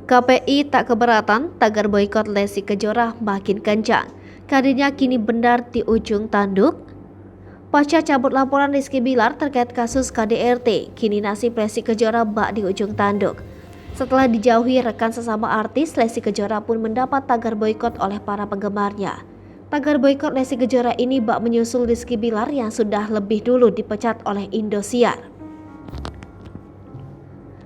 KPI tak keberatan, tagar boikot Lesti Kejora makin kencang. Karirnya kini benar di ujung tanduk. Pasca cabut laporan Rizky Bilar terkait kasus KDRT, kini nasib Lesti Kejora bak di ujung tanduk. Setelah dijauhi rekan sesama artis, Lesti Kejora pun mendapat tagar boikot oleh para penggemarnya. Tagar boikot Lesti Kejora ini bak menyusul Rizky Bilar yang sudah lebih dulu dipecat oleh Indosiar.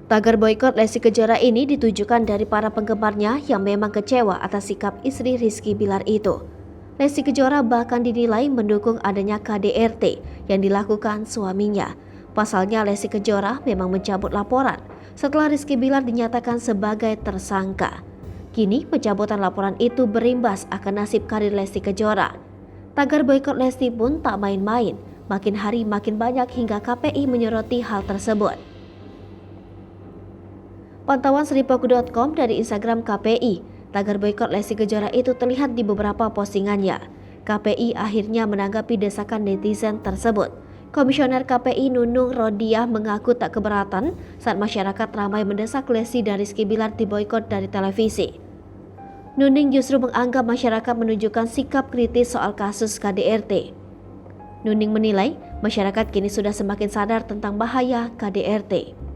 Tagar boikot Lesti Kejora ini ditujukan dari para penggemarnya yang memang kecewa atas sikap istri Rizky Bilar itu. Lesti Kejora bahkan dinilai mendukung adanya KDRT yang dilakukan suaminya. Pasalnya Lesti Kejora memang mencabut laporan setelah Rizky Bilar dinyatakan sebagai tersangka. Kini pencabutan laporan itu berimbas akan nasib karir Lesti Kejora. Tagar boikot Lesti pun tak main-main, makin hari makin banyak hingga KPI menyoroti hal tersebut. Pantauan Sripaku.com dari Instagram KPI, tagar boikot Lesti Kejora itu terlihat di beberapa postingannya. KPI akhirnya menanggapi desakan netizen tersebut. Komisioner KPI Nunung Rodiah mengaku tak keberatan saat masyarakat ramai mendesak Lesti dan Rizky Bilar diboikot dari televisi. Nuning justru menganggap masyarakat menunjukkan sikap kritis soal kasus KDRT. Nuning menilai masyarakat kini sudah semakin sadar tentang bahaya KDRT.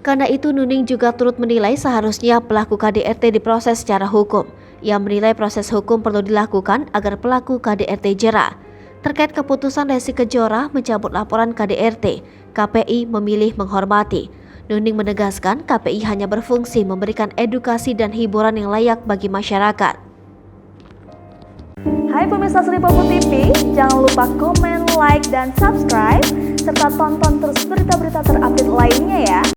Karena itu Nuning juga turut menilai seharusnya pelaku KDRT diproses secara hukum. Ia menilai proses hukum perlu dilakukan agar pelaku KDRT jera. Terkait keputusan Lesti Kejora mencabut laporan KDRT, KPI memilih menghormati. Nuning menegaskan KPI hanya berfungsi memberikan edukasi dan hiburan yang layak bagi masyarakat. Hai pemirsa Sripaku TV, jangan lupa komen, like, dan subscribe, serta tonton terus berita-berita terupdate lainnya ya.